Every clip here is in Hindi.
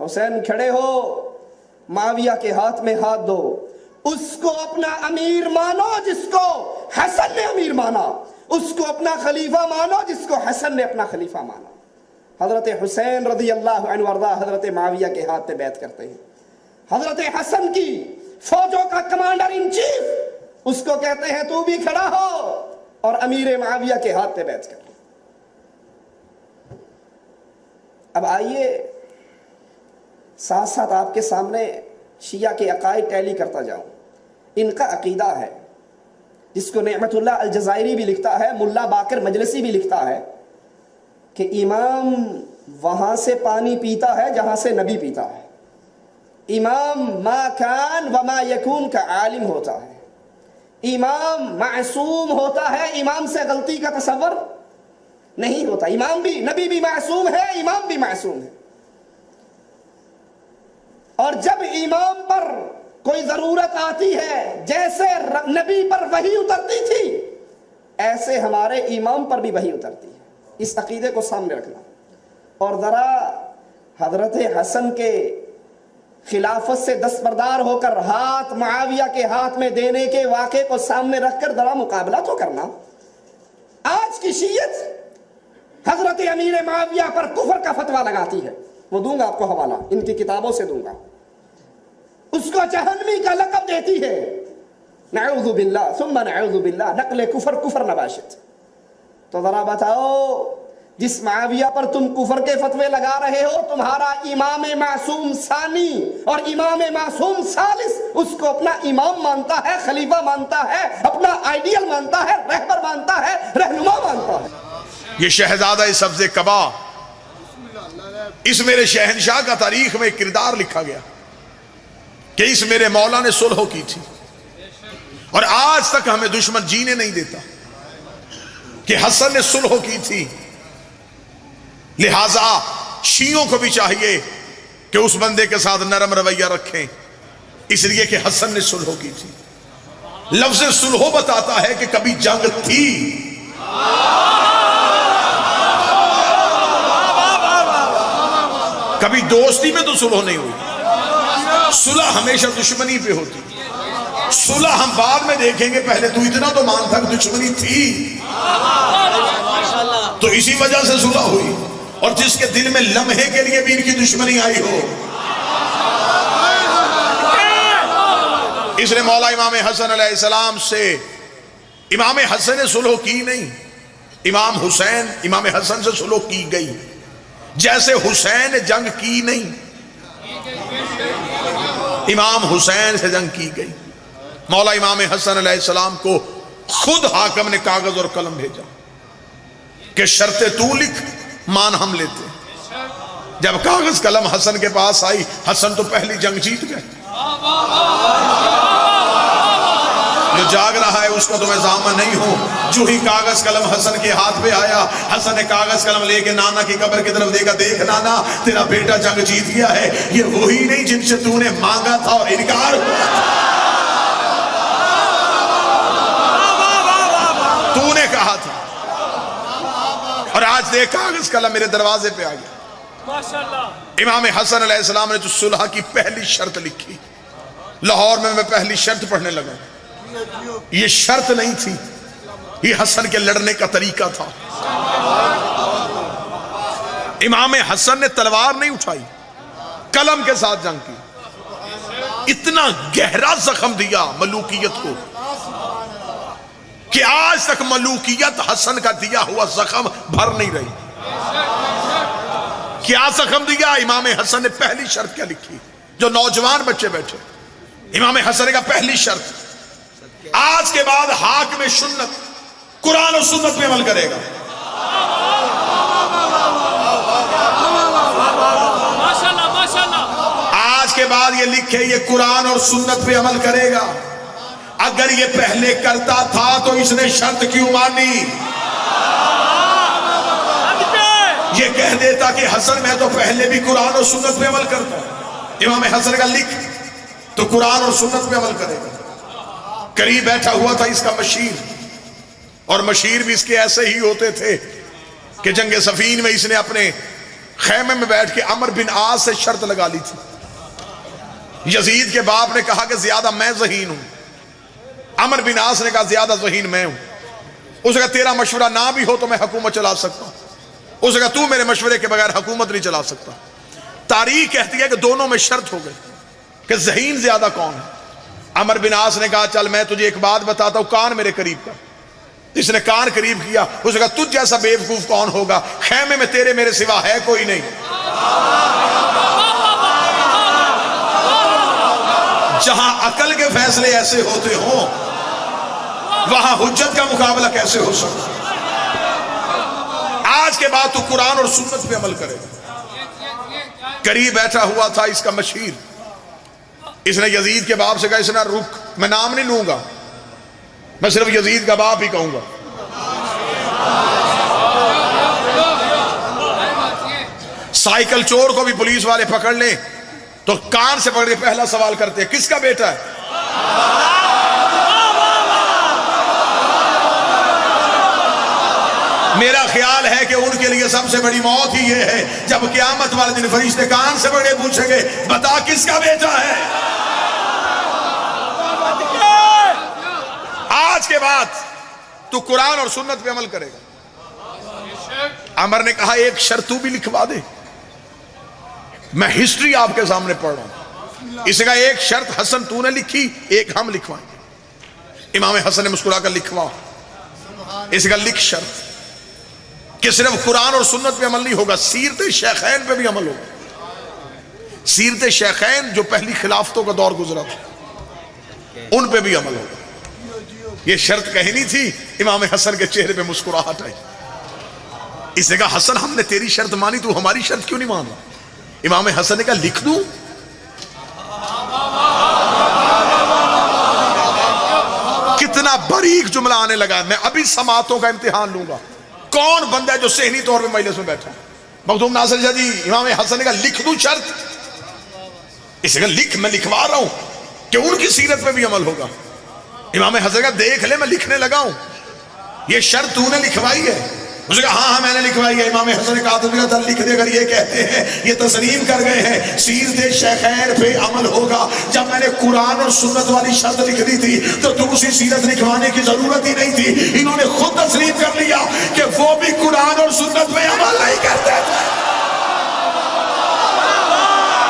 हुसैन खड़े हो, माविया के हाथ में हाथ दो, उसको अपना अमीर मानो जिसको हसन ने अमीर माना, उसको अपना खलीफा मानो जिसको हसन ने अपना खलीफा माना। हजरत हुसैन रज़ी अल्लाह अन्हु वर्दा हजरत माविया के हाथ पे बैत करते हैं। हजरत हसन की फौजों का कमांडर इन चीफ उसको कहते हैं तू भी खड़ा हो और अमीर माविया के हाथ पे बैत कर। अब आइए साथ साथ आपके सामने शिया के अकायद टैली करता जाऊं। इनका अकीदा है, जिसको नेमतुल्लाह अल-जज़ायरी भी लिखता है, मुल्ला बाकर मजलिसी भी लिखता है, कि इमाम वहां से पानी पीता है जहां से नबी पीता है। इमाम मा कान व मा यकून का आलिम होता है। इमाम मासूम होता है, इमाम से गलती का तसव्वुर नहीं होता। इमाम भी, नबी भी मासूम है, इमाम भी मासूम है। और जब इमाम पर कोई जरूरत आती है, जैसे नबी पर वही उतरती थी, ऐसे हमारे इमाम पर भी वही उतरती है। इस अकीदे को सामने रखना। और जरा हजरत हसन के खिलाफत से दस्तबरदार होकर हाथ मुआविया के हाथ में देने के वाक़े को सामने रखकर जरा मुकाबला तो करना। आज की शीयत हजरत अमीर मुआविया पर कुफर का फतवा लगाती है। वो दूंगा आपको हवाला, इनकी किताबों से दूंगा। उसको जहन्नमी का लक़ब देती है। नऊज़ु बिल्लाह सुम्मा नऊज़ु बिल्लाह, नक़्ल कुफर कुफर नबाशित। तो जरा बताओ, जिस मुआविया पर तुम कुफर के फतवे लगा रहे हो, तुम्हारा इमाम मासूम सानी और इमाम मासूम सालिस उसको अपना इमाम मानता है, खलीफा मानता है, अपना आइडियल मानता है, रहबर मानता है, रहनुमा मानता है। ये शहजादा सब्ज़े कबा, इस मेरे शहनशाह का तारीख में किरदार लिखा गया कि इस मेरे मौला ने सुलह की थी, और आज तक हमें दुश्मन जीने नहीं देता कि हसन ने सुलह की थी। लिहाजा शियों को भी चाहिए कि उस बंदे के साथ नरम रवैया रखें, इसलिए कि हसन ने सुलह की थी। लफ्ज़ सुलह बताता है कि कभी जंग थी, कभी दोस्ती में तो सुलह नहीं हुई। सुलह हमेशा दुश्मनी पे होती। सुलह हम बाद में देखेंगे, पहले तू इतना तो मान था कि दुश्मनी थी, तो इसी वजह से सुलह हुई। और जिसके दिल में लम्हे के लिए भी इनकी दुश्मनी आई हो, इसने मौला इमाम हसन अलैहिस्सलाम से, इमाम हसन ने सुलह की नहीं, इमाम हुसैन इमाम हसन से सुलह की गई। जैसे हुसैन ने जंग की नहीं, इमाम हुसैन से जंग की गई। मौला इमाम हसन अलैहिस्सलाम को खुद हाकिम ने कागज और कलम भेजा कि शर्ते तू लिख, मान हम लेते। जब कागज कलम हसन के पास आई, हसन तो पहली जंग जीत गए। जो जाग रहा है उसको तो मैं जामा नहीं हूं। जो ही कागज कलम हसन के हाथ पे आया, हसन ने कागज कलम लेके नाना की कब्र की तरफ देखा, देख नाना तेरा बेटा जंग जीत गया है, ये वही नहीं जिनसे तूने मांगा था और इनकार हुआ, तूने कहा था। और आज देख कागज कलम मेरे दरवाजे पे आ गया। माशाअल्लाह। इमाम हसन अलैहिस्सलाम ने तो सुलह की पहली शर्त लिखी। लाहौर में मैं पहली शर्त पढ़ने लगा। ये शर्त नहीं थी, ये हसन के लड़ने का तरीका था। इमाम हसन ने तलवार नहीं उठाई, कलम के साथ जंग की। इतना गहरा जख्म दिया मलूकियत को कि आज तक मलूकियत हसन का दिया हुआ जख्म भर नहीं रही। क्या जख्म दिया? इमाम हसन ने पहली शर्त क्या लिखी? जो नौजवान बच्चे बैठे, इमाम हसन का पहली शर्त, आज के बाद हाकिम सुन्नत कुरान और सुन्नत पे अमल करेगा। माशाअल्लाह माशाअल्लाह। आज के बाद ये लिखे, ये कुरान और सुन्नत पे अमल करेगा। अगर ये पहले करता था तो इसने शर्त क्यों मानी? ये कह देता कि हसन मैं तो पहले भी कुरान और सुन्नत पे अमल करता हूं। इमाम हसन का लिख तो कुरान और सुन्नत पे अमल करेगा। करीब बैठा हुआ था इसका मशीर, और मशीर भी इसके ऐसे ही होते थे कि जंगे सफीन में इसने अपने खैमे में बैठ के अमर बिन आस से शर्त लगा ली थी। यजीद के बाप ने कहा कि ज्यादा मैं ज़हीन हूं। अमर बिन आस ने कहा ज्यादा ज़हीन मैं हूं। उसने कहा तेरा मशवरा ना भी हो तो मैं हुकूमत चला सकता हूं। उसने कहा तू मेरे मशवरे के बगैर हुकूमत नहीं चला सकता। तारीख कहती है कि दोनों में शर्त हो गई कि ज़हीन ज्यादा कौन है। अमर बिन आस ने कहा चल मैं तुझे एक बात बताता हूं, कान मेरे करीब कर। इसने कान करीब किया। उसने कहा तुझ जैसा बेवकूफ कौन होगा, खैमे में तेरे मेरे सिवा है कोई नहीं। जहां अकल के फैसले ऐसे होते हो वहां हुज्जत का मुकाबला कैसे हो सकता। आज के बाद तू कुरान और सुन्नत पे अमल करेगा। करीब बैठा हुआ था इसका मशीर। इसने यजीद के बाप से कहा इसने रुक, मैं नाम नहीं लूंगा, मैं सिर्फ यजीद का बाप ही कहूंगा। साइकिल चोर को भी पुलिस वाले पकड़ ले तो कान से पकड़ के पहला सवाल करते हैं किसका बेटा है। मेरा ख्याल है कि उनके लिए सबसे बड़ी मौत ही यह है जब क़यामत वाले दिन फरिश्ते कान से पकड़े पूछेंगे बता किसका बेटा है। आज के बाद तू कुरान और सुन्नत पे अमल करेगा। अमर ने कहा एक शर्त तू भी लिखवा दे। मैं हिस्ट्री आपके सामने पढ़ रहा हूं। इसने कहा एक शर्त हसन तूने लिखी, एक हम लिखवाएंगे। इमाम हसन ने मुस्कुराकर लिखवा। इसका लिख शर्त कि सिर्फ कुरान और सुन्नत पे अमल नहीं होगा, सीरत शेखैन पे भी अमल होगा। सीरत शेखैन जो पहली खिलाफतों का दौर गुजरा था उन पे भी अमल होगा। ये शर्त कहनी थी। इमाम हसन के चेहरे पे मुस्कुराहट आई। इसने कहा हसन हमने तेरी शर्त मानी, तू हमारी शर्त क्यों नहीं मान रहा। इमाम हसन ने कहा लिख दूं। कितना बारीक जुमला आने लगा। मैं अभी समातों का इम्तिहान लूंगा। कौन बंदा है जो सहनी तौर पे मजलिस में बैठा। मखदूम नासिर शाह जी इमाम हसन ने कहा लिख दूं शर्त। इसने कहा लिख, मैं लिखवा रहा हूं कि उनकी सीरत पे भी अमल होगा। इमाम हसन का देख ले मैं लिखने लगा हूं, ये शर्त तूने लिखवाई है। उसने कहा हाँ मैंने लिखवाई है। इमाम हसन ने कहा लिख दे। अगर ये कहते हैं ये तस्लीम कर गए हैं सीरत शेखैन पे अमल होगा। जब मैंने कुरान और सुन्नत वाली शर्त लिख दी थी तो दूसरी सीरत लिखवाने की जरूरत ही नहीं थी। इन्होंने खुद तस्लीम कर लिया कि वो भी कुरान और सुन्नत पे अमल नहीं करते थे।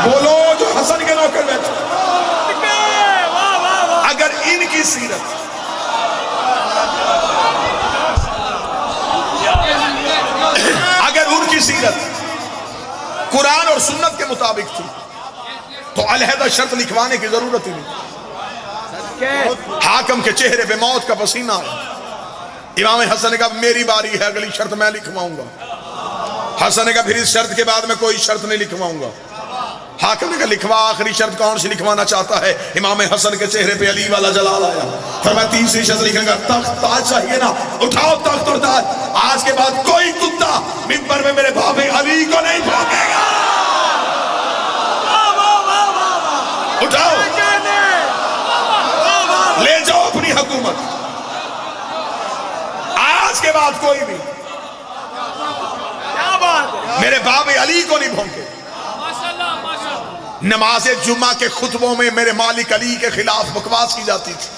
बोलो जो हसन के नौकर बैठे। अगर इनकी सीरत अगर उनकी सीरत कुरान और सुन्नत के मुताबिक थी तो अलहदा शर्त लिखवाने की जरूरत ही नहीं। हाकम के चेहरे पे मौत का पसीना आया। इमाम हसन ने कहा मेरी बारी है, अगली शर्त मैं लिखवाऊंगा। हसन ने कहा फिर इस शर्त के बाद मैं कोई शर्त नहीं लिखवाऊंगा। हाकिम ने कहा लिखवा, आखिरी शर्त कौन सी लिखवाना चाहता है। इमाम हसन के चेहरे पे अली वाला जलाल आया। फिर मैं तीसरी शर्त लिखूंगा तख्त ताज चाहिए ना, उठाओ तख्त और ताज। आज के बाद कोई कुत्ता मिंबर में मेरे बाबे अली को नहीं भौंकेगा। उठाओ ले जाओ अपनी हुकूमत। आज के बाद कोई भी मेरे बाबे अली को नहीं भौंके। नमाज जुम्मा के खुतबों में मेरे मालिक अली के खिलाफ बकवास की जाती थी।